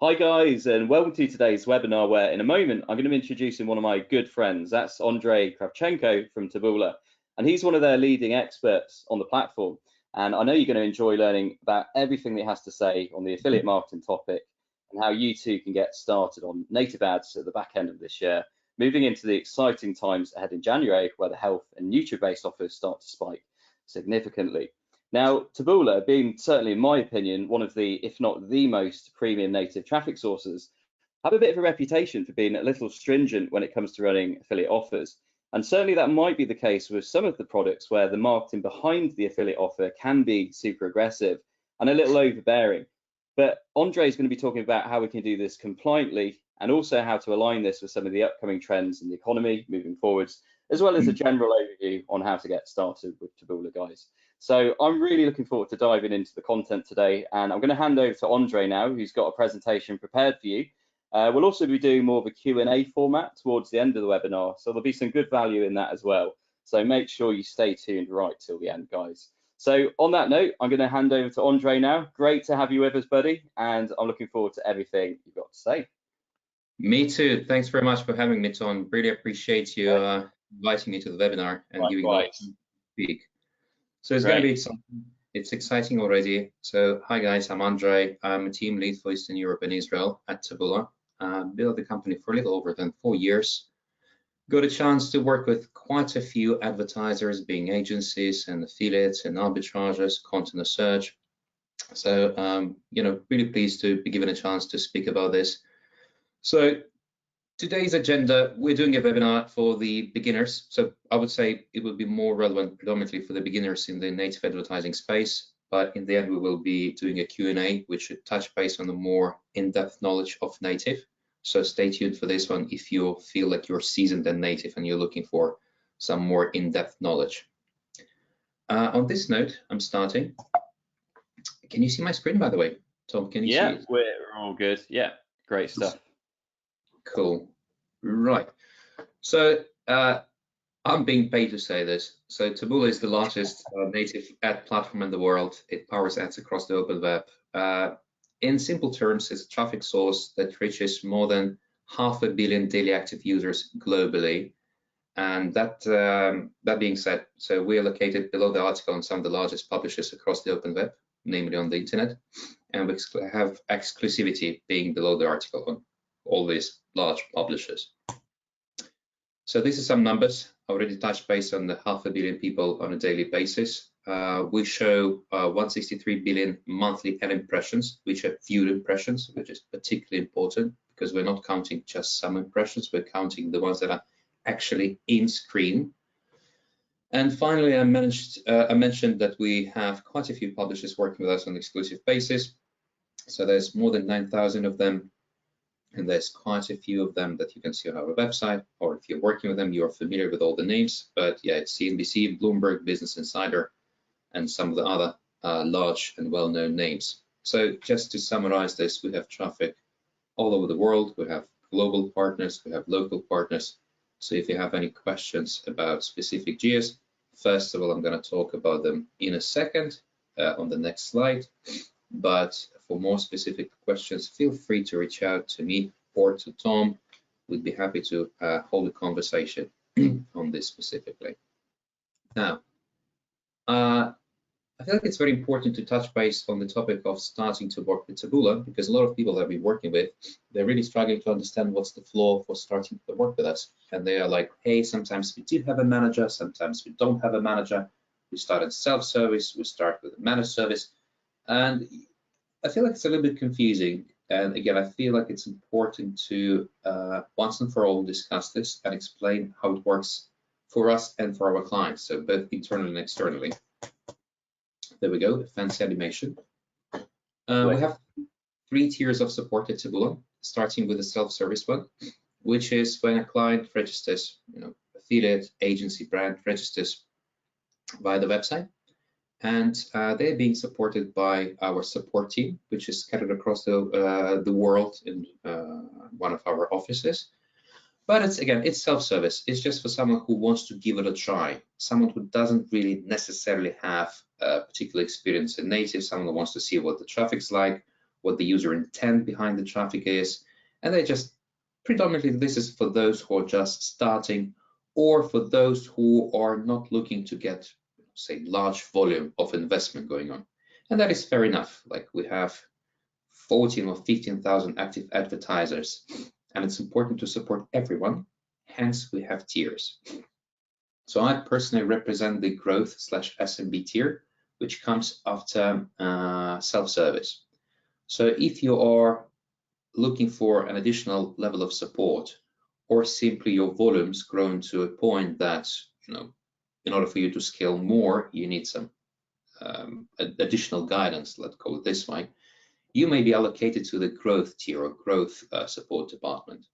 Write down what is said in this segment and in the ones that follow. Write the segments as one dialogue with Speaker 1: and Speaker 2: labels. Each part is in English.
Speaker 1: Hi guys, and welcome to today's webinar where in a moment I'm going to be introducing one of my good friends. That's Andrei Kravchenko from Taboola, and he's one of their leading experts on the platform. And I know you're going to enjoy learning about everything that he has to say on the affiliate marketing topic and how you too can get started on native ads at the back end of this year, moving into the exciting times ahead in January where the health and nutrient-based offers start to spike significantly. Now, Taboola, being certainly, in my opinion, one of the, if not the most premium native traffic sources, have a bit of a reputation for being a little stringent when it comes to running affiliate offers. And certainly that might be the case with some of the products where the marketing behind the affiliate offer can be super aggressive and a little overbearing. But Andre is going to be talking about how we can do this compliantly and also how to align this with some of the upcoming trends in the economy moving forwards, as well as a general overview on how to get started with Taboola, guys. So I'm really looking forward to diving into the content today, and I'm going to hand over to Andre now, who's got a presentation prepared for you. We'll also be doing more of a Q&A format towards the end of the webinar, so there'll be some good value in that as well. So make sure you stay tuned right till the end, guys. So on that note, I'm going to hand over to Andre now. Great to have you with us, buddy, and I'm looking forward to everything you've got to say.
Speaker 2: Me too. Thanks very much for having me, Tom. Really appreciate you inviting me to the webinar and giving me the opportunity to speak. So it's going to be exciting. It's exciting already. So hi guys, I'm Andre. I'm a team lead for Eastern Europe and Israel at Taboola. Built the company for a little over than 4 years. Got a chance to work with quite a few advertisers, being agencies and affiliates and arbitrageurs, content search. So really pleased to be given a chance to speak about this. So today's agenda, we're doing a webinar for the beginners. So I would say it would be more relevant predominantly for the beginners in the native advertising space. But in the end, we will be doing a Q&A, which should touch base on the more in-depth knowledge of native. So stay tuned for this one if you feel like you're seasoned in native and you're looking for some more in-depth knowledge. On this note, I'm starting. Can you see my screen, by the way? Tom, can you see it?
Speaker 1: Yeah, we're all good. Yeah, great stuff.
Speaker 2: Cool. Right. So I'm being paid to say this. So Taboola is the largest native ad platform in the world. It powers ads across the open web. In simple terms, it's a traffic source that reaches more than 500 million daily active users globally. And that being said, so we are located below the article on some of the largest publishers across the open web, namely on the internet, and we have exclusivity being below the article on all these large publishers. So these are some numbers. I already touched base on the 500 million people on a daily basis. We show 163 billion monthly ad impressions, which are viewed impressions, which is particularly important because we're not counting just some impressions, we're counting the ones that are actually in screen. And finally, I mentioned that we have quite a few publishers working with us on an exclusive basis. So there's more than 9,000 of them. And there's quite a few of them that you can see on our website, or if you're working with them, you're familiar with all the names. But yeah, it's CNBC, Bloomberg, Business Insider, and some of the other large and well-known names. So just to summarize this, we have traffic all over the world. We have global partners, we have local partners. So if you have any questions about specific geos, first of all, I'm going to talk about them in a second on the next slide. But for more specific questions, feel free to reach out to me or to Tom. We'd be happy to hold a conversation on this specifically. Now, I feel like it's very important to touch base on the topic of starting to work with Taboola, because a lot of people that we're working with, they're really struggling to understand what's the flaw for starting to work with us. And they are like, hey, sometimes we do have a manager, sometimes we don't have a manager. We start in self-service, we start with a managed service. And I feel like it's a little bit confusing. And again, I feel like it's important to once and for all discuss this and explain how it works for us and for our clients, so both internally and externally. There we go, fancy animation. We have 3 tiers of support at Taboola, starting with the self-service one, which is when a client registers, affiliate, agency, brand registers via the website. And they're being supported by our support team, which is scattered across the world in one of our offices. But it's self-service. It's just for someone who wants to give it a try, someone who doesn't really necessarily have a particular experience in native, someone who wants to see what the traffic's like, what the user intent behind the traffic is, and they just predominantly this is for those who are just starting or for those who are not looking to get, say, large volume of investment going on. And that is fair enough. Like we have 14 or 15,000 active advertisers, and it's important to support everyone. Hence, we have tiers. So I personally represent the growth/SMB tier, which comes after self-service. So if you are looking for an additional level of support, or simply your volumes grown to a point that, in order for you to scale more, you need some additional guidance, let's call it this way, you may be allocated to the growth tier or growth support department.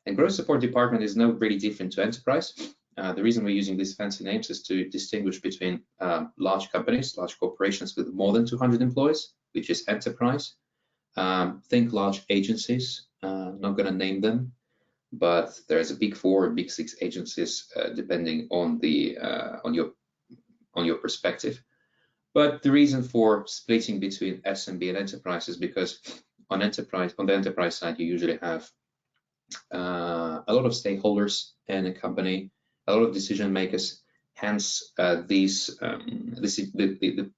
Speaker 2: And growth support department is not really different to enterprise. The reason we're using these fancy names is to distinguish between large companies, large corporations with more than 200 employees, which is enterprise. Think large agencies, not going to name them, but there's a big 4 and big 6 agencies depending on the on your perspective. But the reason for splitting between SMB and enterprise is because on the enterprise side, you usually have a lot of stakeholders in a company, a lot of decision makers. Hence, the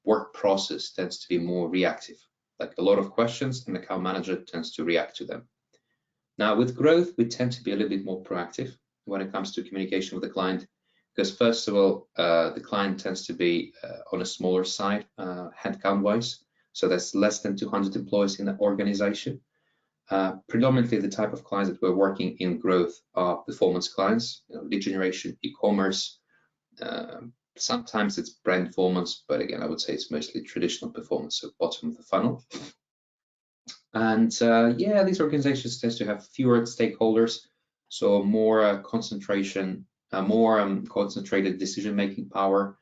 Speaker 2: work process tends to be more reactive. Like a lot of questions, and the account manager tends to react to them. Now, with growth, we tend to be a little bit more proactive when it comes to communication with the client, because first of all, the client tends to be on a smaller side, headcount-wise, so there's less than 200 employees in the organization. Predominantly, the type of clients that we're working in growth are performance clients, lead generation, e-commerce. Sometimes it's brand performance, but again, I would say it's mostly traditional performance, so bottom of the funnel. And yeah, these organizations tend to have fewer stakeholders, so more concentration, more concentrated decision-making power,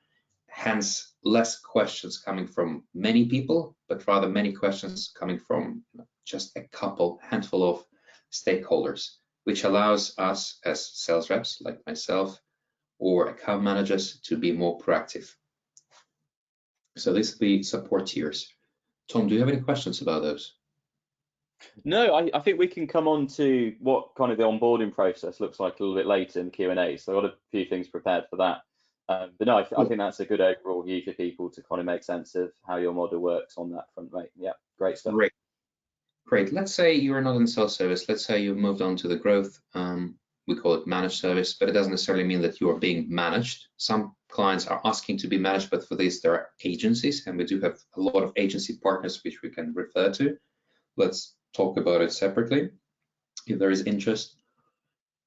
Speaker 2: hence less questions coming from many people, but rather many questions coming from just a handful of stakeholders, which allows us as sales reps like myself or account managers to be more proactive. So this is the support tiers. Tom, do you have any questions about those?
Speaker 1: No, I think we can come on to what kind of the onboarding process looks like a little bit later in the Q&A. So I've got a few things prepared for that. But no, I think that's a good overall view for people to kind of make sense of how your model works on that front, right? Yeah, great stuff.
Speaker 2: Great. Let's say you're not in self-service. Let's say you've moved on to the growth. We call it managed service, but it doesn't necessarily mean that you are being managed. Some clients are asking to be managed, but for this, there are agencies, and we do have a lot of agency partners which we can refer to. Let's talk about it separately if there is interest.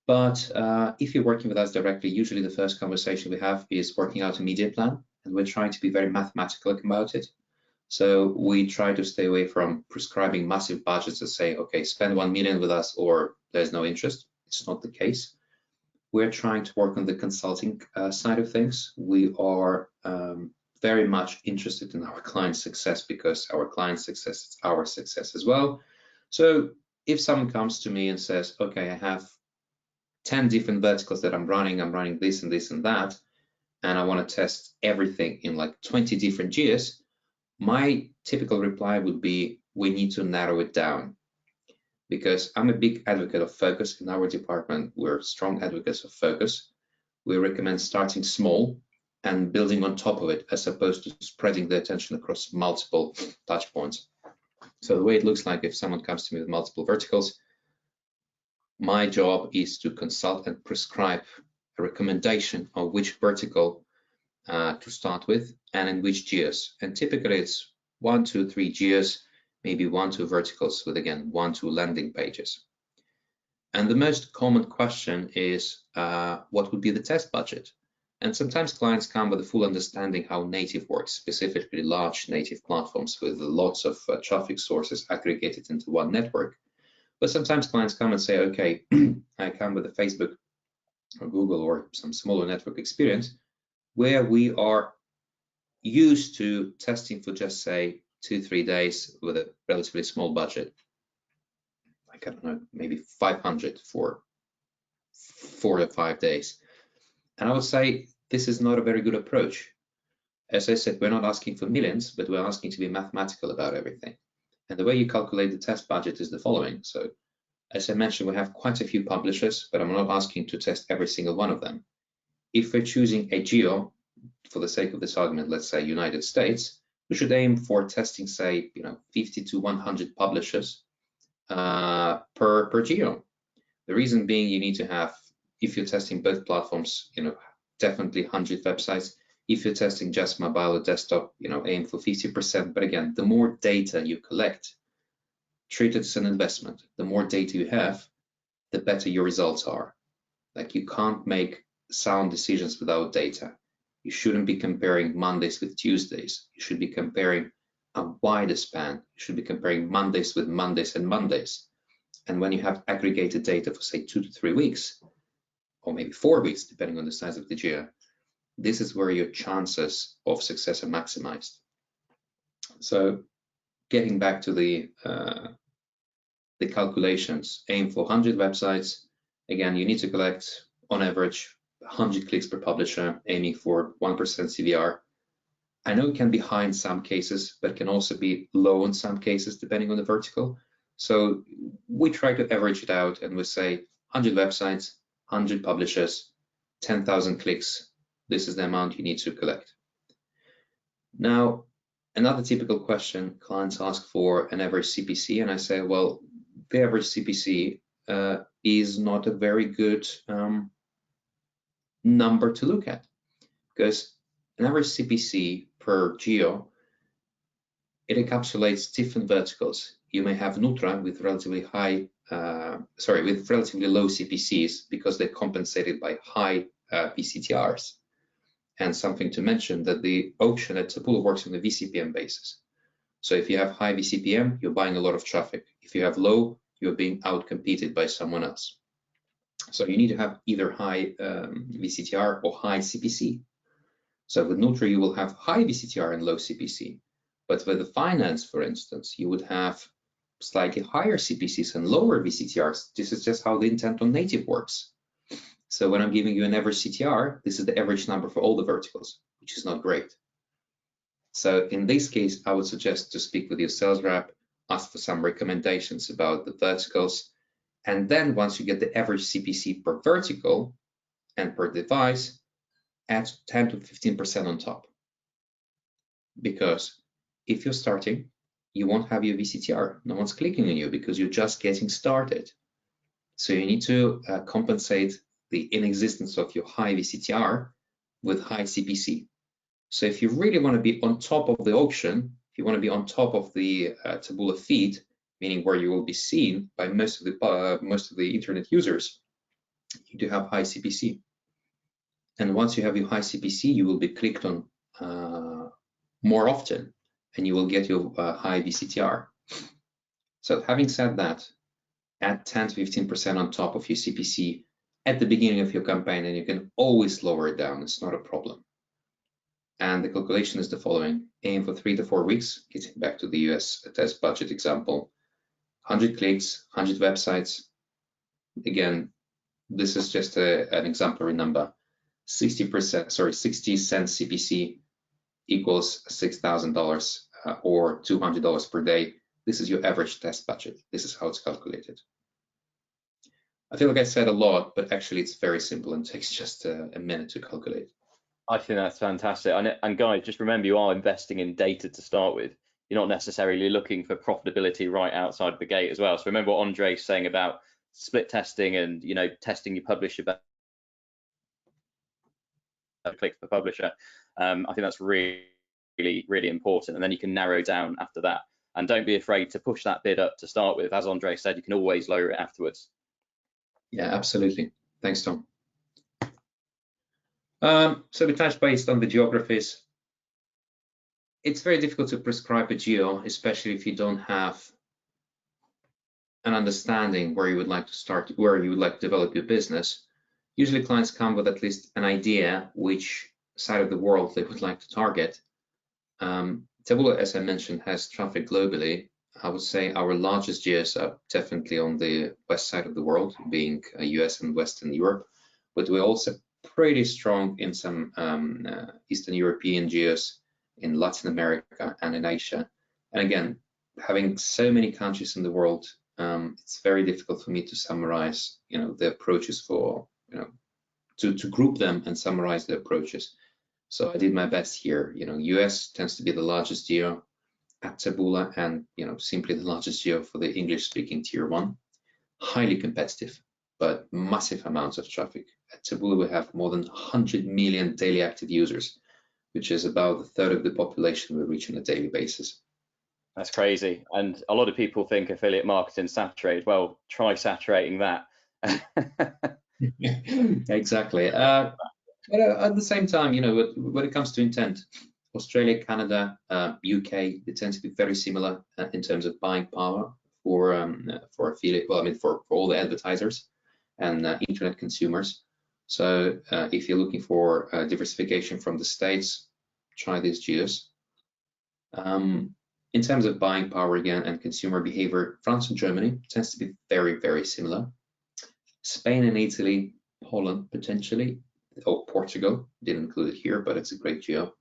Speaker 2: But if you're working with us directly, usually the first conversation we have is working out a media plan, and we're trying to be very mathematical about it. So we try to stay away from prescribing massive budgets and say, okay, spend 1 million with us or there's no interest. It's not the case. We're trying to work on the consulting side of things. We are very much interested in our client success because our client success is our success as well. So if someone comes to me and says, okay, I have 10 different verticals that I'm running this and this and that, and I want to test everything in like 20 different years, my typical reply would be, we need to narrow it down. Because I'm a big advocate of focus in our department. We're strong advocates of focus. We recommend starting small and building on top of it, as opposed to spreading the attention across multiple touch points. So the way it looks like, if someone comes to me with multiple verticals, my job is to consult and prescribe a recommendation of which vertical to start with and in which geos. And typically it's 1, 2, 3 geos, maybe 1, 2 verticals with, again, 1, 2 landing pages. And the most common question is, what would be the test budget? And sometimes clients come with a full understanding how native works, specifically large native platforms with lots of traffic sources aggregated into one network. But sometimes clients come and say, okay, I come with a Facebook or Google or some smaller network experience where we are used to testing for just, say, 2-3 days with a relatively small budget, like, I don't know, maybe 500 for 4 or 5 days. And I would say this is not a very good approach. As I said, we're not asking for millions, but we're asking to be mathematical about everything. And the way you calculate the test budget is the following. So as I mentioned, we have quite a few publishers, but I'm not asking to test every single one of them. If we're choosing a geo, for the sake of this argument, let's say United States, we should aim for testing, say, 50 to 100 publishers per geo. The reason being, you need to have, if you're testing both platforms, definitely 100 websites. If you're testing just mobile or desktop, aim for 50%. But again, the more data you collect, treat it as an investment. The more data you have, the better your results are. Like, you can't make sound decisions without data. You shouldn't be comparing Mondays with Tuesdays. You should be comparing a wider span. You should be comparing Mondays with Mondays and Mondays. And when you have aggregated data for, say, 2 to 3 weeks, or maybe 4 weeks, depending on the size of the geo, this is where your chances of success are maximized. So getting back to the calculations, aim for 100 websites. Again, you need to collect, on average, 100 clicks per publisher, aiming for 1% CVR. I know it can be high in some cases, but it can also be low in some cases, depending on the vertical. So we try to average it out, and we say 100 websites, 100 publishers, 10,000 clicks. This is the amount you need to collect. Now, another typical question, clients ask for an average CPC, and I say, well, the average CPC is not a very good number to look at, because an average CPC per geo, it encapsulates different verticals. You may have Nutra with relatively high, with relatively low CPCs because they're compensated by high VCTRs. And something to mention, that the auction at Taboola works on a VCPM basis. So if you have high VCPM, you're buying a lot of traffic. If you have low, you're being outcompeted by someone else. So you need to have either high VCTR or high CPC. So with Nutra, you will have high VCTR and low CPC. But with the finance, for instance, you would have slightly higher CPCs and lower VCTRs. This is just how the intent on native works. So when I'm giving you an average CTR, this is the average number for all the verticals, which is not great. So in this case, I would suggest to speak with your sales rep, ask for some recommendations about the verticals. And then once you get the average CPC per vertical and per device, add 10 to 15% on top. Because if you're starting, you won't have your VCTR. No one's clicking on you because you're just getting started. So you need to compensate the inexistence of your high VCTR with high CPC. So if you really want to be on top of the auction, if you want to be on top of the Taboola feed, meaning where you will be seen by most of the internet users, you do have high CPC. And once you have your high CPC, you will be clicked on more often, and you will get your high VCTR. So having said that, add 10 to 15% on top of your CPC at the beginning of your campaign, and you can always lower it down. It's not a problem. And the calculation is the following. Aim for 3 to 4 weeks, getting back to the US test budget example. 100 clicks, 100 websites. Again, this is just an exemplary number. 60 cents CPC equals $6,000 or $200 per day. This is your average test budget. This is how it's calculated. I feel like I said a lot, but actually it's very simple and takes just a minute to calculate.
Speaker 1: I think that's fantastic. And guys, just remember, you are investing in data to start with. You're not necessarily looking for profitability right outside of the gate as well. So remember what Andre's saying about split testing and testing your publisher clicks per publisher. I think that's really important, and then you can narrow down after that. And don't be afraid to push that bid up to start with. As Andre said, you can always lower it afterwards.
Speaker 2: Yeah, absolutely. Thanks, Tom. So we touched based on the geographies. It's very difficult to prescribe a geo, especially if you don't have an understanding where you would like to start, where you would like to develop your business. Usually clients come with at least an idea which side of the world they would like to target. Taboola, as I mentioned, has traffic globally. I would say our largest geos are definitely on the west side of the world, being US and Western Europe, but we're also pretty strong in some Eastern European geos, in Latin America and in Asia. And again, having so many countries in the world, it's very difficult for me to summarize, the approaches for, to group them and summarize the approaches. So I did my best here. US tends to be the largest geo at Taboola, and simply the largest geo for the English-speaking tier 1. Highly competitive, but massive amounts of traffic. At Taboola, we have more than 100 million daily active users, which is about a third of the population we reach on a daily basis.
Speaker 1: That's crazy. And a lot of people think affiliate marketing saturated. Well, try saturating that.
Speaker 2: Exactly. But at the same time, when it comes to intent, Australia, Canada, UK, they tend to be very similar in terms of buying power for affiliate. Well, I mean, for all the advertisers and internet consumers. So if you're looking for diversification from the States, try these geos. In terms of buying power again and consumer behavior, France and Germany tends to be very, very similar. Spain and Italy, Holland potentially, or Portugal, didn't include it here, but it's a great geo.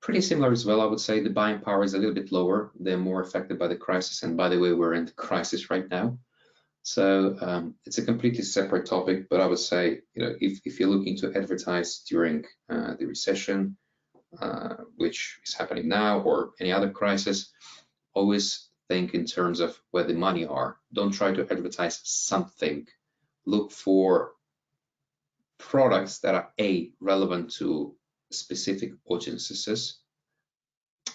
Speaker 2: Pretty similar as well, I would say. The buying power is a little bit lower. They're more affected by the crisis, and by the way, we're in the crisis right now. So it's a completely separate topic, but I would say, if you're looking to advertise during the recession, which is happening now, or any other crisis, always think in terms of where the money are. Don't try to advertise something. Look for products that are relevant to specific audiences,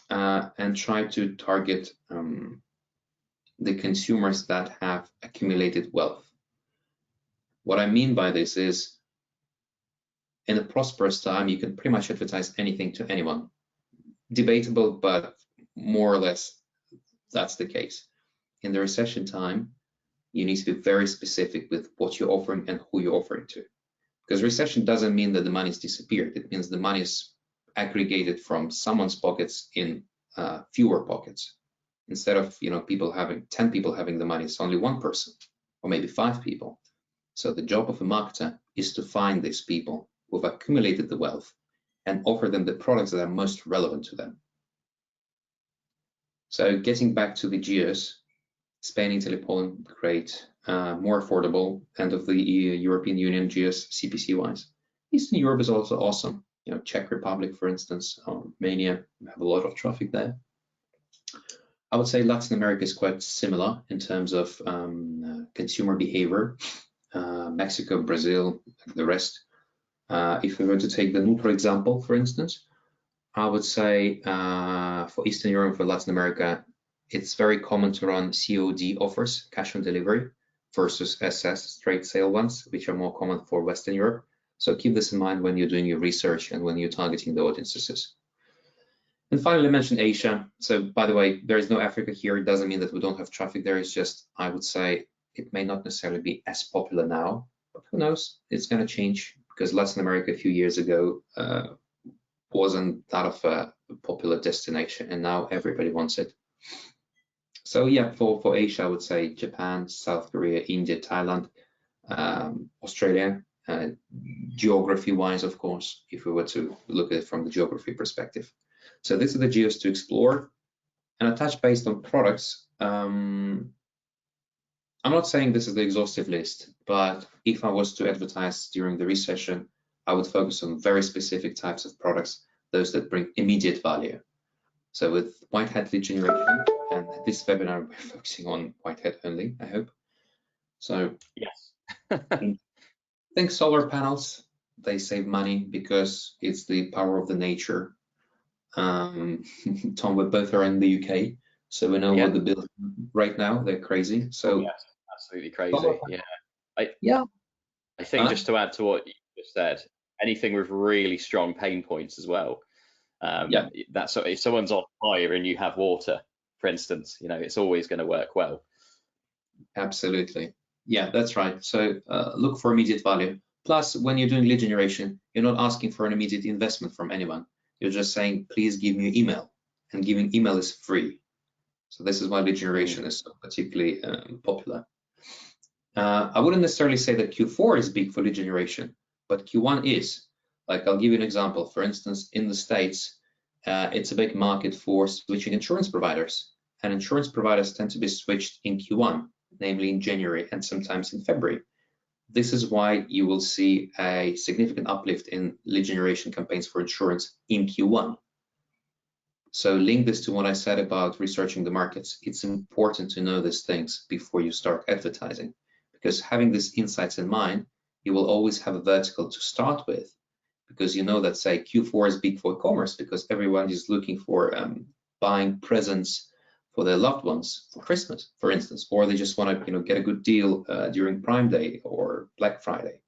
Speaker 2: and try to target the consumers that have accumulated wealth. What I mean by this is, in a prosperous time, you can pretty much advertise anything to anyone. Debatable, but more or less that's the case. In the recession time, you need to be very specific with what you're offering and who you're offering to. Because recession doesn't mean that the money's disappeared. It means the money is aggregated from someone's pockets in fewer pockets. Instead of 10 people having the money, it's only one person, or maybe 5 people. So the job of a marketer is to find these people who've accumulated the wealth and offer them the products that are most relevant to them. So getting back to the geos, Spain, Italy, Poland, great, more affordable, end of the European Union geos CPC wise. Eastern Europe is also awesome. Czech Republic, for instance, Romania, we have a lot of traffic there. I would say Latin America is quite similar in terms of consumer behavior. Mexico, Brazil, the rest. If we were to take the neutral example, for instance, I would say for Eastern Europe, for Latin America, it's very common to run COD offers, cash on delivery, versus SS, straight sale ones, which are more common for Western Europe. So keep this in mind when you're doing your research and when you're targeting the audiences. And finally, I mentioned Asia. So by the way, there is no Africa here. It doesn't mean that we don't have traffic there. It's just, I would say, it may not necessarily be as popular now, but who knows? It's going to change, because Latin America a few years ago wasn't that of a popular destination, and now everybody wants it. So yeah, for Asia, I would say Japan, South Korea, India, Thailand, Australia, geography-wise, of course, if we were to look at it from the geography perspective. So these are the geos to explore. And I touch based on products. I'm not saying this is the exhaustive list, but if I was to advertise during the recession, I would focus on very specific types of products, those that bring immediate value. So with whitehead lead generation, and this webinar we're focusing on whitehead only, I hope. So
Speaker 1: yes.
Speaker 2: think solar panels, they save money because it's the power of the nature. Tom, we both are in the UK, so we know what the bills right now. They're crazy. So
Speaker 1: yes, absolutely crazy.
Speaker 2: Yeah.
Speaker 1: I think just to add to what you just said, anything with really strong pain points as well. That's if someone's on fire and you have water, for instance, it's always going to work well.
Speaker 2: Absolutely. Yeah, that's right. So look for immediate value. Plus, when you're doing lead generation, you're not asking for an immediate investment from anyone. You're just saying, please give me your email, and giving email is free. So this is why lead generation is so particularly popular. I wouldn't necessarily say that Q4 is big for lead generation, but Q1 is. Like, I'll give you an example. For instance, in the States, it's a big market for switching insurance providers. and insurance providers tend to be switched in Q1, namely in January and sometimes in February. This is why you will see a significant uplift in lead generation campaigns for insurance in Q1. So link this to what I said about researching the markets. It's important to know these things before you start advertising, because having these insights in mind, you will always have a vertical to start with, because you know that, say, Q4 is big for e-commerce because everyone is looking for buying presents for their loved ones for Christmas, for instance, or they just want to get a good deal during Prime Day or Black Friday.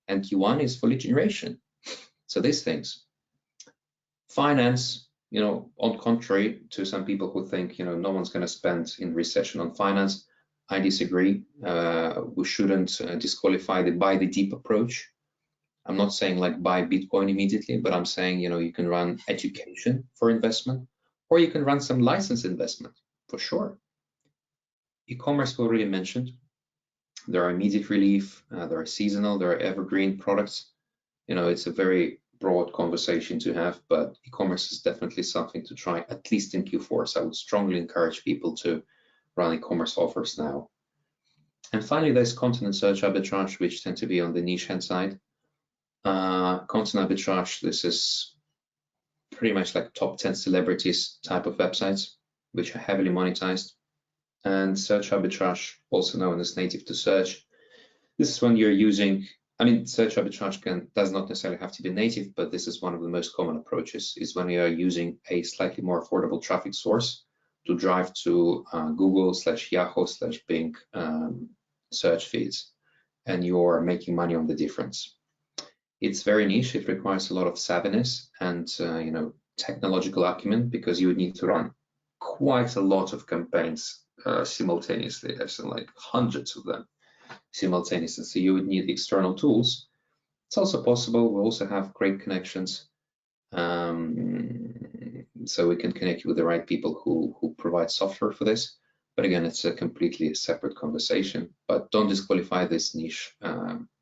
Speaker 2: And Q1 is for lead generation. So these things. Finance, on contrary to some people who think, no one's going to spend in recession on finance, I disagree. We shouldn't disqualify the buy the deep approach. I'm not saying like buy Bitcoin immediately, but I'm saying, you can run education for investment, or you can run some license investment for sure. E-commerce we already mentioned. There are immediate relief, there are seasonal, there are evergreen products. It's a very broad conversation to have, but e-commerce is definitely something to try, at least in Q4. So I would strongly encourage people to run e-commerce offers now. And finally, there's content and search arbitrage, which tend to be on the niche hand side. Content arbitrage, this is pretty much like top 10 celebrities type of websites, which are heavily monetized. And search arbitrage, also known as native to search. This is when you're using, search arbitrage does not necessarily have to be native, but this is one of the most common approaches, is when you are using a slightly more affordable traffic source to drive to Google/Yahoo/Bing search feeds, and you're making money on the difference. It's very niche. It requires a lot of savviness and technological acumen, because you would need to run quite a lot of campaigns simultaneously. There's like hundreds of them simultaneously, so you would need external tools. It's also possible. We also have great connections, so we can connect you with the right people who provide software for this. But again, it's a completely separate conversation. But don't disqualify this niche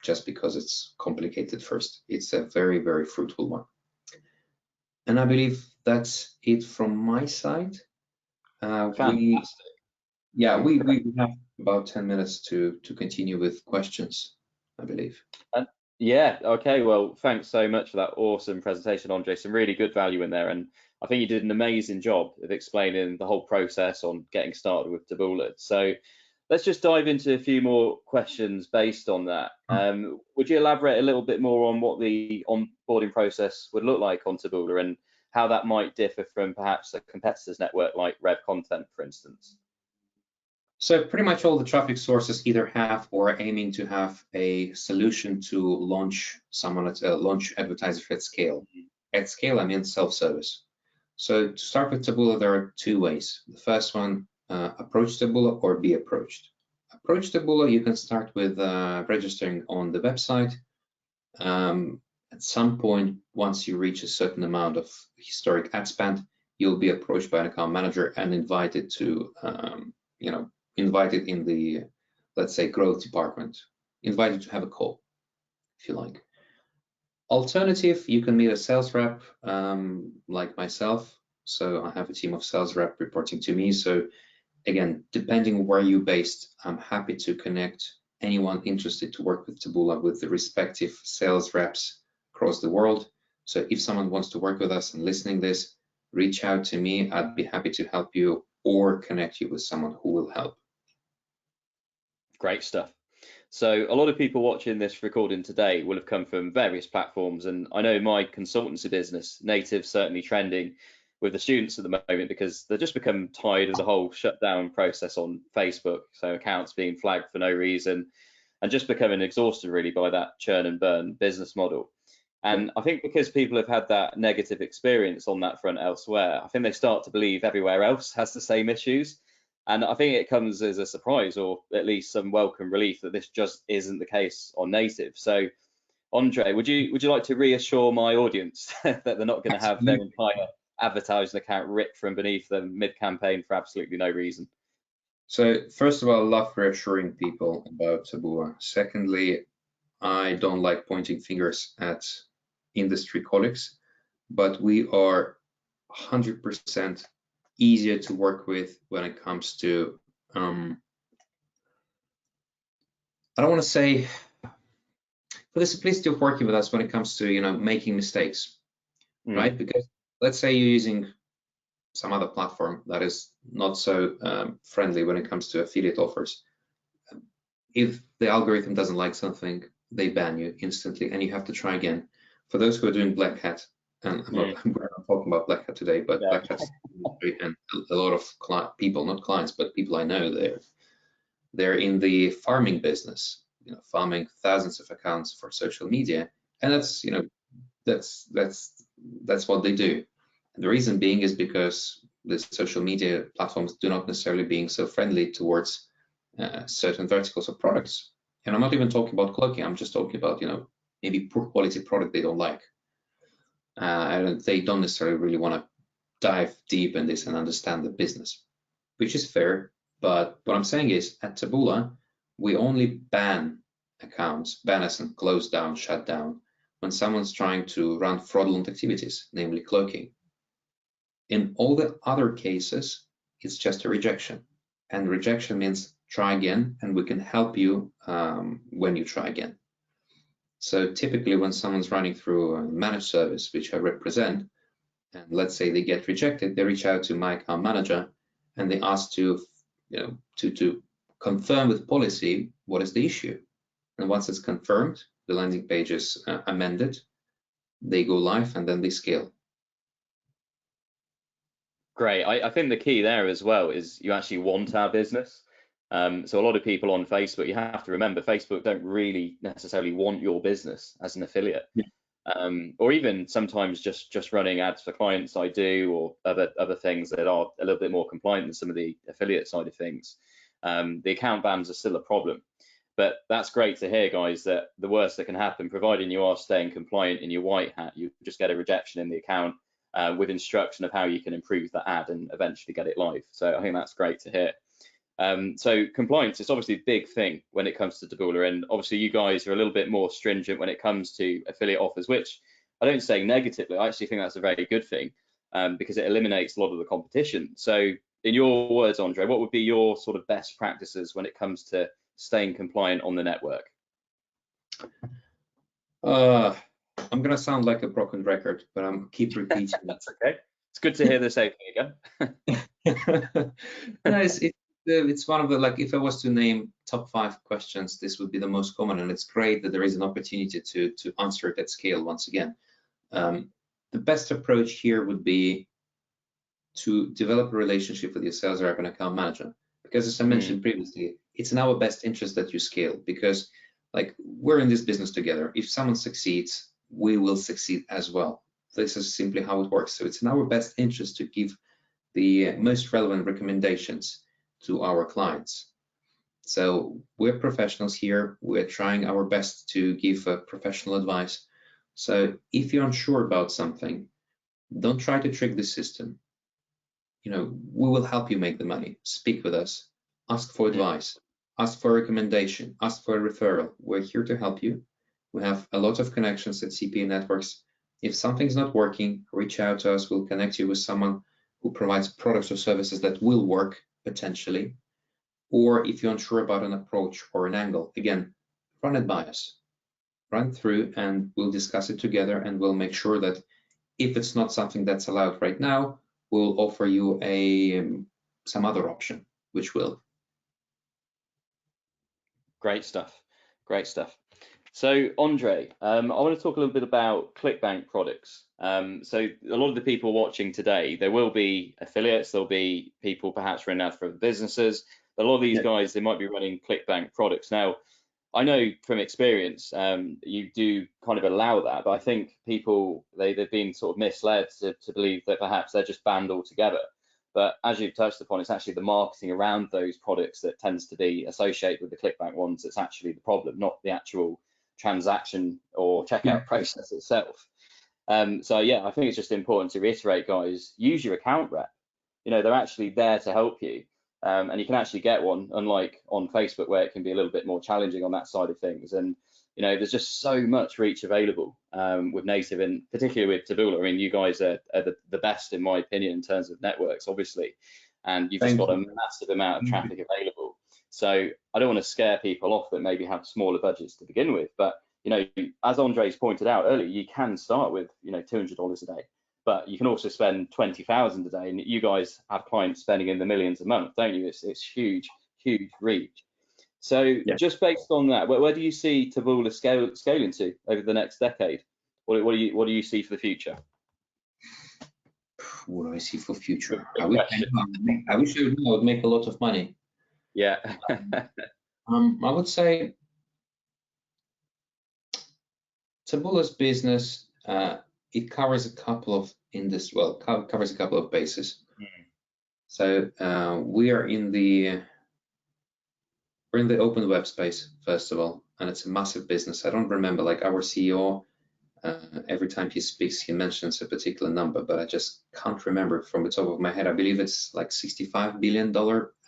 Speaker 2: just because it's complicated first. It's a very, very fruitful one. And I believe that's it from my side. We have about 10 minutes to continue with questions, I believe.
Speaker 1: Yeah, okay, well, thanks so much for that awesome presentation, Andre. Some really good value in there, and I think you did an amazing job of explaining the whole process on getting started with Taboola. So let's just dive into a few more questions based on that. Would you elaborate a little bit more on what the onboarding process would look like on Taboola and how that might differ from perhaps a competitor's network like Rev Content, for instance?
Speaker 2: So pretty much all the traffic sources either have or are aiming to have a solution to launch launch advertisers at scale. At scale, I mean self-service. So to start with Taboola, there are two ways. The first one, approach Taboola or be approached. Approach Taboola, you can start with registering on the website. At some point, once you reach a certain amount of historic ad spend, you'll be approached by an account manager and invited to, invited in the, let's say, growth department, invited to have a call, if you like. Alternative, you can meet a sales rep like myself. So I have a team of sales rep reporting to me. So again, depending where you're based, I'm happy to connect anyone interested to work with Taboola with the respective sales reps across the world. So if someone wants to work with us and listening this, reach out to me. I'd be happy to help you or connect you with someone who will help.
Speaker 1: Great stuff. So a lot of people watching this recording today will have come from various platforms, and I know my consultancy business, Native, certainly trending with the students at the moment because they've just become tired of the whole shutdown process on Facebook, so accounts being flagged for no reason, and just becoming exhausted really by that churn and burn business model. And I think because people have had that negative experience on that front elsewhere, I think they start to believe everywhere else has the same issues. And I think it comes as a surprise, or at least some welcome relief, that this just isn't the case on Native. So, Andre, would you like to reassure my audience that they're not going to have their entire advertising account ripped from beneath them mid-campaign for absolutely no reason?
Speaker 2: So first of all, I love reassuring people about Taboola. Secondly, I don't like pointing fingers at industry colleagues, but we are 100% easier to work with when it comes to, I don't want to say, for the simplicity of working with us when it comes to, making mistakes, right? Because let's say you're using some other platform that is not so friendly when it comes to affiliate offers. If the algorithm doesn't like something, they ban you instantly and you have to try again. For those who are doing black hat, and we're not talking about black hat today, but black hat industry, and a lot of people, not clients, but people I know, they're in the farming business, farming thousands of accounts for social media, and that's what they do. And the reason being is because the social media platforms do not necessarily being so friendly towards certain verticals of products. And I'm not even talking about cloaking. I'm just talking about, maybe poor quality product they don't like. And they don't necessarily really want to dive deep in this and understand the business, which is fair. But what I'm saying is at Taboola, we only ban accounts, ban as in close down, shut down, when someone's trying to run fraudulent activities, namely cloaking. In all the other cases, it's just a rejection. And rejection means try again, and we can help you when you try again. So typically when someone's running through a managed service, which I represent, and let's say they get rejected, they reach out to my account manager and they ask to confirm with policy what is the issue. And once it's confirmed, the landing page is amended, they go live, and then they scale.
Speaker 1: Great. I think the key there as well is you actually want our business. So a lot of people on Facebook, you have to remember, Facebook don't really necessarily want your business as an affiliate. Or even sometimes just running ads for clients I do, or other things that are a little bit more compliant than some of the affiliate side of things. The account bans are still a problem. But that's great to hear, guys, that the worst that can happen, providing you are staying compliant in your white hat, you just get a rejection in the account with instruction of how you can improve that ad and eventually get it live. So I think that's great to hear. So compliance is obviously a big thing when it comes to Taboola, and obviously you guys are a little bit more stringent when it comes to affiliate offers, which I don't say negatively. I actually think that's a very good thing because it eliminates a lot of the competition. So in your words, Andre, what would be your sort of best practices when it comes to staying compliant on the network?
Speaker 2: I'm gonna sound like a broken record, but I'm keep repeating.
Speaker 1: That's okay. It's good to hear the same thing
Speaker 2: again. No, it's one of the, like, if I was to name top 5 questions, this would be the most common, and it's great that there is an opportunity to answer it at scale once again. The best approach here would be to develop a relationship with your sales rep and account manager, because as I mentioned previously, it's in our best interest that you scale, because like we're in this business together. If someone succeeds, we will succeed as well. This is simply how it works. So it's in our best interest to give the most relevant recommendations to our clients. So we're professionals here. We're trying our best to give professional advice. So if you're unsure about something, don't try to trick the system. We will help you make the money. Speak with us, ask for advice, ask for a recommendation, ask for a referral. We're here to help you. We have a lot of connections at CPA networks. If something's not working, reach out to us. We'll connect you with someone who provides products or services that will work potentially. Or if you're unsure about an approach or an angle, again, run it by us. Run through and we'll discuss it together, and we'll make sure that if it's not something that's allowed right now, we'll offer you some other option, which will.
Speaker 1: Great stuff. Great stuff. So Andre, I want to talk a little bit about ClickBank products. So a lot of the people watching today, there will be affiliates, there'll be people perhaps running ads for businesses. A lot of these guys, they might be running ClickBank products. Now, I know from experience, you do kind of allow that, but I think people, they've been sort of misled to believe that perhaps they're just banned altogether. But as you've touched upon, it's actually the marketing around those products that tends to be associated with the ClickBank ones that's actually the problem, not the actual transaction or checkout process itself. So yeah, I think it's just important to reiterate, guys, use your account rep. They're actually there to help you. and you can actually get one, unlike on Facebook where it can be a little bit more challenging on that side of things. And there's just so much reach available with native, and particularly with Taboola. I mean, you guys are the best in my opinion in terms of networks, obviously, and you've just got a massive amount of traffic available. So I don't want to scare people off that maybe have smaller budgets to begin with, but as Andre's pointed out earlier, you can start with $200 a day, but you can also spend 20,000 a day, and you guys have clients spending in the millions a month, don't you? It's huge reach. So
Speaker 2: Yeah.
Speaker 1: just based on that, where do you see Taboola scaling to over the next decade? What do you see for the future?
Speaker 2: What do I see for future? I wish I would make a lot of money.
Speaker 1: Yeah.
Speaker 2: I would say Taboola's business, it covers a couple of covers a couple of bases. So we're in the open web space, first of all, and it's a massive business. I don't remember, like our CEO, every time he speaks, he mentions a particular number, but I just can't remember from the top of my head. I believe it's like $65 billion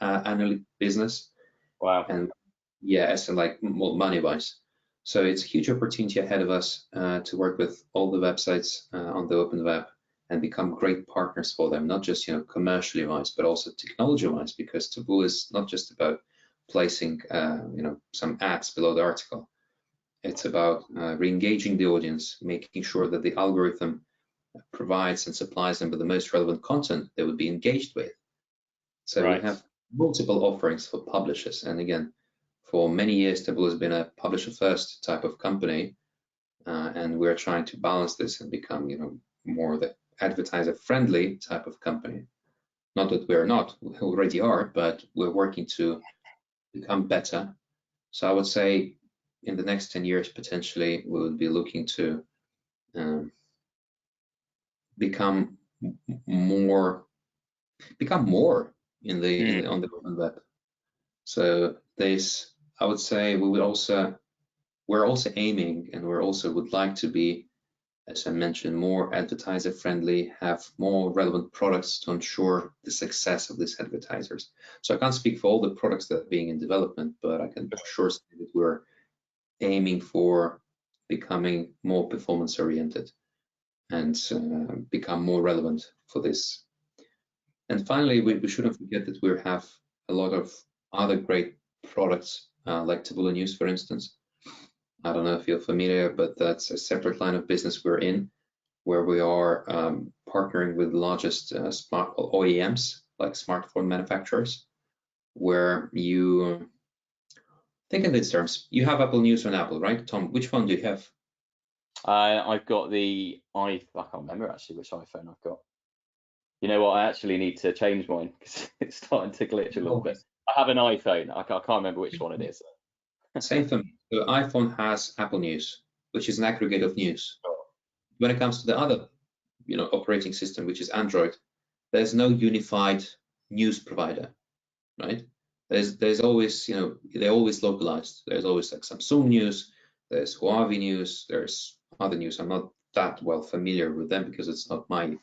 Speaker 2: annually business.
Speaker 1: Wow.
Speaker 2: And yeah, as in like money-wise. So it's a huge opportunity ahead of us to work with all the websites on the open web and become great partners for them, not just commercially wise, but also technology wise, because Taboola is not just about placing some ads below the article. It's about re-engaging the audience, making sure that the algorithm provides and supplies them with the most relevant content they would be engaged with. So we have multiple offerings for publishers, and again, for many years, Taboola has been a publisher-first type of company, and we're trying to balance this and become, more the advertiser-friendly type of company. Not that we're not, we already are, but we're working to become better. So I would say in the next 10 years, potentially, we would be looking to become more on the open web. So this, I would say, we're also aiming, and we're also would like to be, as I mentioned, more advertiser friendly, have more relevant products to ensure the success of these advertisers. So I can't speak for all the products that are being in development, but I can for sure say that we're aiming for becoming more performance oriented and become more relevant for this. And finally, we shouldn't forget that we have a lot of other great products like Taboola News, for instance. I don't know if you're familiar, but that's a separate line of business we're in, where we are partnering with the largest OEMs, like smartphone manufacturers, where you think in these terms. You have Apple News on Apple, right? Tom, which phone do you have?
Speaker 1: I've got I can't remember actually which iPhone I've got. You know what? I actually need to change mine because it's starting to glitch a little bit. I have an iPhone. I can't remember which one it is.
Speaker 2: Same for me. The iPhone has Apple News, which is an aggregate of news. When it comes to the other, operating system, which is Android, there's no unified news provider, right? There's always, they're always localized. There's always like Samsung News, there's Huawei News, there's other news. I'm not that well familiar with them because it's not my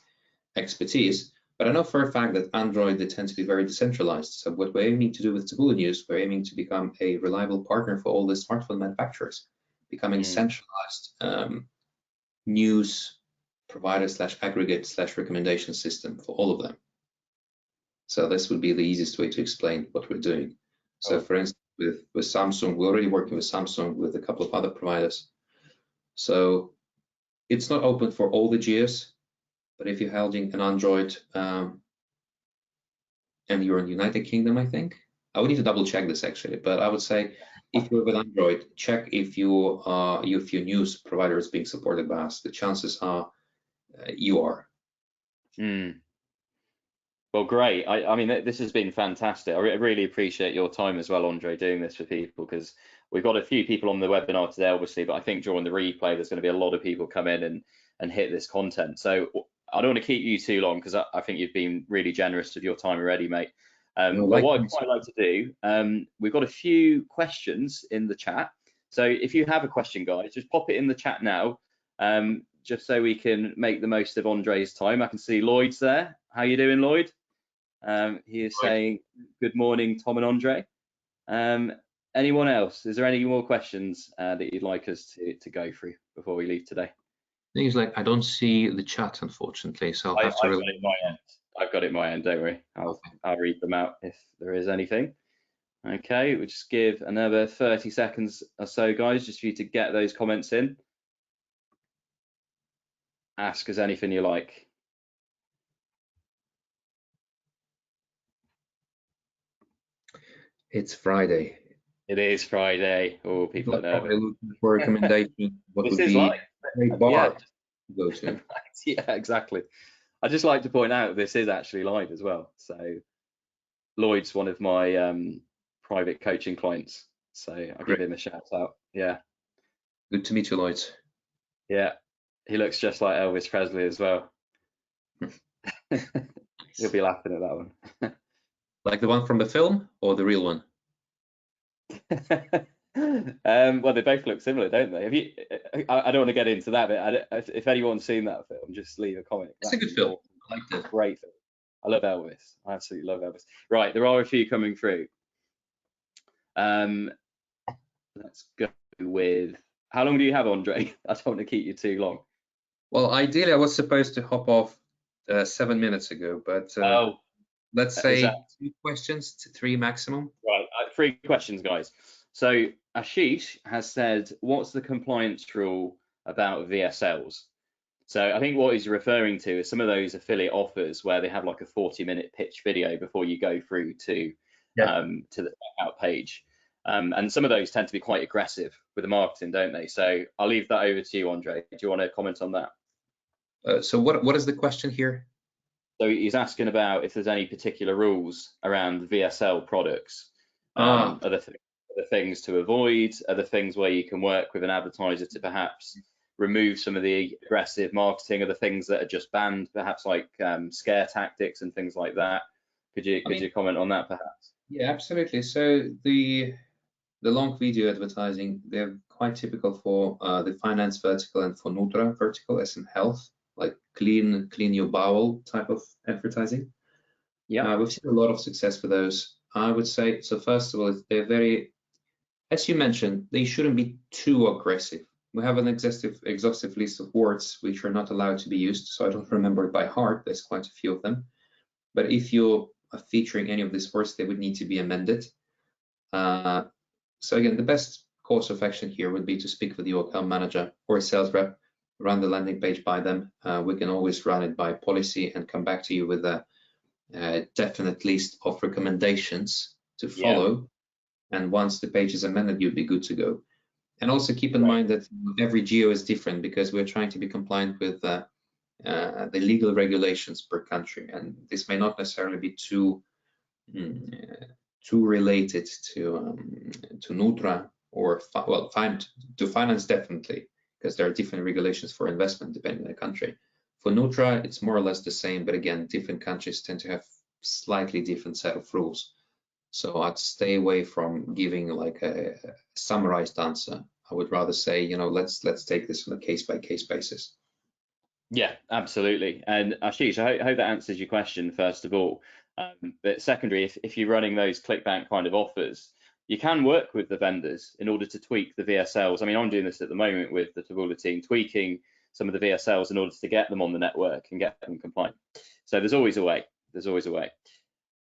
Speaker 2: expertise, but I know for a fact that Android, they tend to be very decentralized. So what we're aiming to do with Taboola News, we're aiming to become a reliable partner for all the smartphone manufacturers, becoming centralized news provider / aggregate / recommendation system for all of them. So this would be the easiest way to explain what we're doing. So for instance, with Samsung, we're already working with Samsung with a couple of other providers. So it's not open for all the geos, but if you're holding an Android and you're in the United Kingdom, I think, I would need to double check this actually, but I would say if you're with Android, check if your news provider is being supported by us. The chances are you are.
Speaker 1: Well, great. I mean, this has been fantastic. I really appreciate your time as well, Andre, doing this for people, because we've got a few people on the webinar today, obviously, but I think during the replay, there's going to be a lot of people come in and hit this content. So I don't want to keep you too long because I think you've been really generous with your time already, mate. But what I'd quite like to do, we've got a few questions in the chat. So if you have a question, guys, just pop it in the chat now, just so we can make the most of Andre's time. I can see Lloyd's there. How you doing, Lloyd? He is
Speaker 2: Right.
Speaker 1: saying, good morning, Tom and Andre. Anyone else? Is there any more questions that you'd like us to go through before we leave today?
Speaker 2: Things like I don't see the chat, unfortunately, so I'll
Speaker 1: I've
Speaker 2: have to
Speaker 1: got it my end. I've got it my end. Don't worry. I'll read them out if there is anything. Okay, we'll just give another 30 seconds or so, guys, just for you to get those comments in. Ask us anything you like.
Speaker 2: It's Friday.
Speaker 1: It is Friday. Oh, people are nervous.
Speaker 2: Probably looking for a recommendation. What
Speaker 1: This
Speaker 2: would
Speaker 1: is
Speaker 2: be
Speaker 1: live.
Speaker 2: a great bar
Speaker 1: Yeah.
Speaker 2: to go to?
Speaker 1: Yeah, exactly. I'd just like to point out this is actually live as well. So Lloyd's one of my private coaching clients. So I'll
Speaker 2: Great.
Speaker 1: give him a shout out. Yeah.
Speaker 2: Good to meet you, Lloyd.
Speaker 1: Yeah. He looks just like Elvis Presley as well. You'll be laughing at that one.
Speaker 2: Like the one from the film or the real one?
Speaker 1: Well, they both look similar, don't they? Have you? I don't want to get into that, but if anyone's seen that film, just leave a comment.
Speaker 2: It's a good film. I liked it.
Speaker 1: Great film. I love Elvis. I absolutely love Elvis. Right, there are a few coming through. Let's go with. How long do you have, Andre? I don't want to keep you too long.
Speaker 2: Well, ideally, I was supposed to hop off 7 minutes ago, but let's say 2 questions to 3 maximum.
Speaker 1: Right, 3 questions, guys. So Ashish has said, what's the compliance rule about VSLs? So I think what he's referring to is some of those affiliate offers where they have like a 40-minute pitch video before you go through to the checkout page. And some of those tend to be quite aggressive with the marketing, don't they? So I'll leave that over to you, Andre. Do you want to comment on that?
Speaker 2: So what is the question here?
Speaker 1: So he's asking about if there's any particular rules around VSL products. Other things to avoid, other things where you can work with an advertiser to perhaps remove some of the aggressive marketing, other things that are just banned, perhaps like scare tactics and things like that. Could you comment on that perhaps?
Speaker 2: Yeah, absolutely. So the long video advertising, they're quite typical for the finance vertical and for Nutra vertical, as in health, like clean your bowel type of advertising.
Speaker 1: Yeah.
Speaker 2: We've seen a lot of success for those. I would say, so first of all, they're very, as you mentioned, they shouldn't be too aggressive. We have an exhaustive list of words which are not allowed to be used, so I don't remember it by heart. There's quite a few of them. But if you are featuring any of these words, they would need to be amended. So again, the best course of action here would be to speak with your account manager or a sales rep, run the landing page by them. We can always run it by policy and come back to you with a definite list of recommendations to follow. And once the page is amended, you'd be good to go. And also keep in mind that every geo is different because we're trying to be compliant with the legal regulations per country. And this may not necessarily be too related to Nutra or to finance definitely, because there are different regulations for investment depending on the country. For Nutra, it's more or less the same, but again, different countries tend to have slightly different set of rules. So I'd stay away from giving like a summarized answer. I would rather say, let's take this on a case-by-case basis.
Speaker 1: Yeah, absolutely. And Ashish, I hope that answers your question, first of all. But secondary, if you're running those clickbank kind of offers, you can work with the vendors in order to tweak the VSLs. I mean, I'm doing this at the moment with the Taboola team, tweaking some of the VSLs in order to get them on the network and get them compliant. So there's always a way. There's always a way.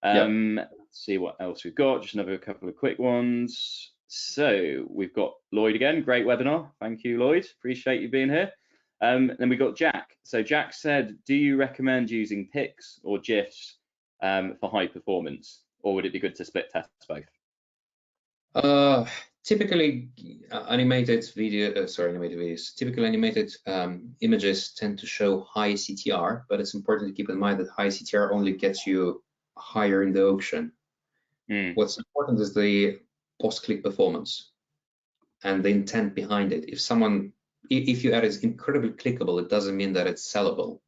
Speaker 1: Let's see what else we've got. Just another couple of quick ones. So we've got Lloyd again. Great webinar. Thank you, Lloyd. Appreciate you being here. Then we've got Jack. So Jack said, do you recommend using pics or GIFs for high performance, or would it be good to split test both?
Speaker 2: Typically, animated videos. Typically, animated images tend to show high CTR, but it's important to keep in mind that high CTR only gets you higher in the auction. What's important is the post-click performance and the intent behind it. If you add it's incredibly clickable, it doesn't mean that it's sellable.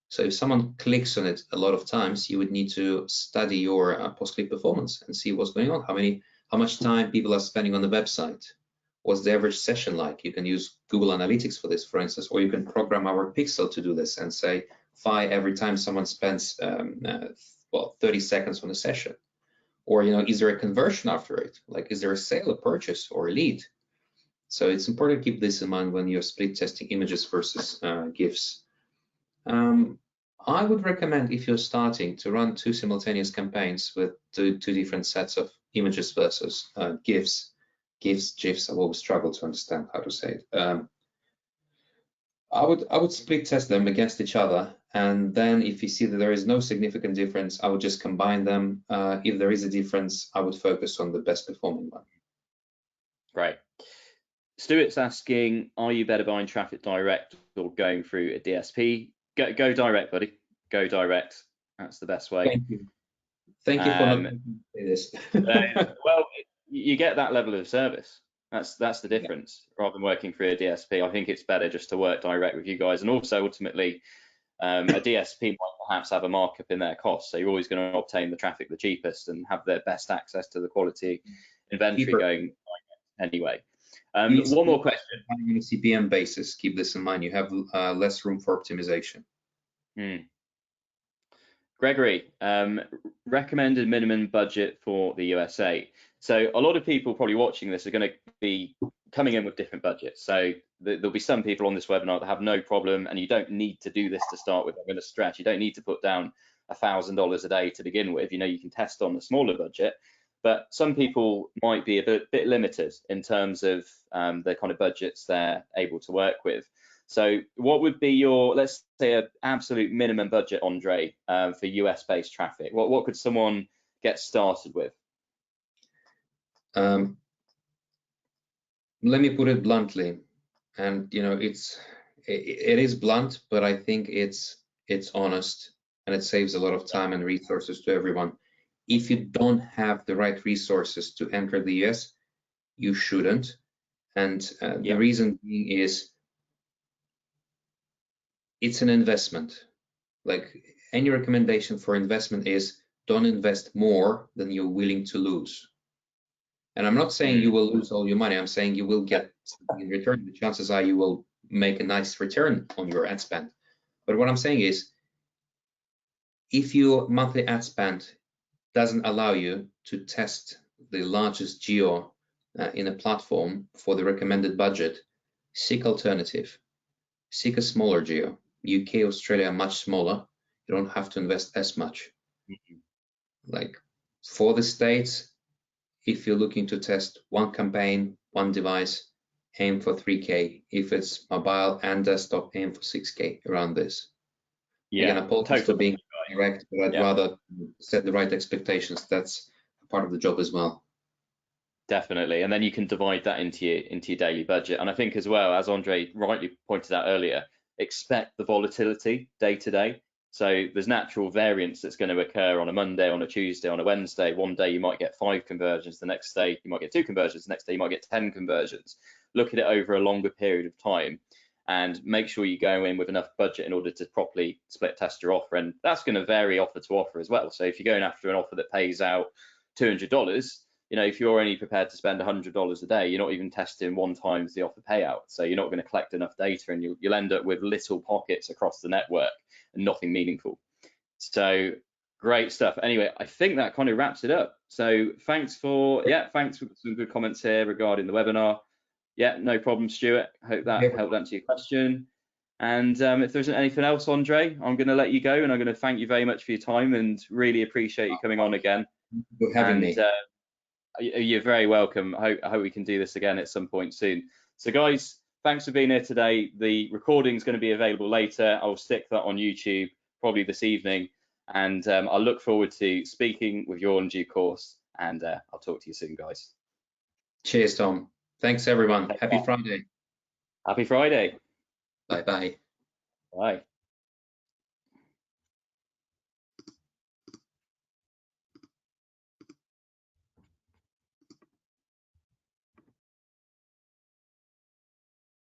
Speaker 2: So if someone clicks on it a lot of times, you would need to study your post-click performance and see what's going on. How much time people are spending on the website? What's the average session like? You can use Google Analytics for this, for instance, or you can program our pixel to do this and say, every time someone spends well, 30 seconds on a session? Or, is there a conversion after it? Like, is there a sale, a purchase, or a lead? So it's important to keep this in mind when you're split testing images versus GIFs. I would recommend, if you're starting, to run 2 simultaneous campaigns with two different sets of images versus GIFs. GIFs, I've always struggled to understand how to say it. I would split test them against each other, and then if you see that there is no significant difference, I would just combine them. If there is a difference, I would focus on the best performing one.
Speaker 1: Great. Stuart's asking, are you better buying traffic direct or going through a DSP? Go direct, buddy. Go direct. That's the best way.
Speaker 2: Thank you. Thank you for not making me say this.
Speaker 1: Well, you get that level of service. That's the difference. Rather than working through a DSP, I think it's better just to work direct with you guys. And also, ultimately, a DSP might perhaps have a markup in their cost, so you're always going to obtain the traffic the cheapest and have the best access to the quality inventory going anyway. One more question.
Speaker 2: On a CPM basis, keep this in mind. You have less room for optimization.
Speaker 1: Gregory, recommended minimum budget for the USA. So a lot of people probably watching this are going to be coming in with different budgets. So there'll be some people on this webinar that have no problem, and you don't need to do this to start with. I'm going to stretch. You don't need to put down $1,000 a day to begin with. You can test on a smaller budget, but some people might be a bit limited in terms of the kind of budgets they're able to work with. So what would be your, let's say, an absolute minimum budget, Andre, for US-based traffic? What could someone get started with?
Speaker 2: Let me put it bluntly, and it is blunt, but I think it's honest, and it saves a lot of time and resources to everyone. If you don't have the right resources to enter the US, you shouldn't. And the reason being is it's an investment. Like, any recommendation for investment is don't invest more than you're willing to lose. And I'm not saying you will lose all your money. I'm saying you will get something in return. The chances are you will make a nice return on your ad spend. But what I'm saying is, if your monthly ad spend doesn't allow you to test the largest geo in a platform for the recommended budget, seek alternative. Seek a smaller geo. UK, Australia are much smaller. You don't have to invest as much. Like, for the States, if you're looking to test one campaign, one device, aim for 3K. If it's mobile and desktop, aim for 6K, around this. Again, apologies for being direct, but I'd rather set the right expectations. That's a part of the job as well.
Speaker 1: Definitely, and then you can divide that into your daily budget. And I think as well, as Andre rightly pointed out earlier, expect the volatility day to day. So there's natural variance that's going to occur on a Monday, on a Tuesday, on a Wednesday. One day you might get 5 conversions, the next day you might get 2 conversions, the next day you might get 10 conversions. Look at it over a longer period of time and make sure you go in with enough budget in order to properly split test your offer. And that's going to vary offer to offer as well. So if you're going after an offer that pays out $200, if you're only prepared to spend $100 a day, you're not even testing 1 times the offer payout. So you're not going to collect enough data, and you'll end up with little pockets across the network and nothing meaningful. So great stuff. Anyway, I think that kind of wraps it up. So thanks for some good comments here regarding the webinar. Yeah, no problem, Stuart. Hope that helped answer your question. And if there isn't anything else, Andre, I'm going to let you go, and I'm going to thank you very much for your time and really appreciate you coming on again.
Speaker 2: Thank you for having me.
Speaker 1: You're very welcome. I hope we can do this again at some point soon. So guys, thanks for being here today. The recording is going to be available later. I'll stick that on YouTube probably this evening, and I look forward to speaking with you all in due course, and I'll talk to you soon, guys.
Speaker 2: Cheers, Tom. Thanks, everyone. Happy Friday.
Speaker 1: Happy Friday.
Speaker 2: Bye-bye.
Speaker 1: Bye.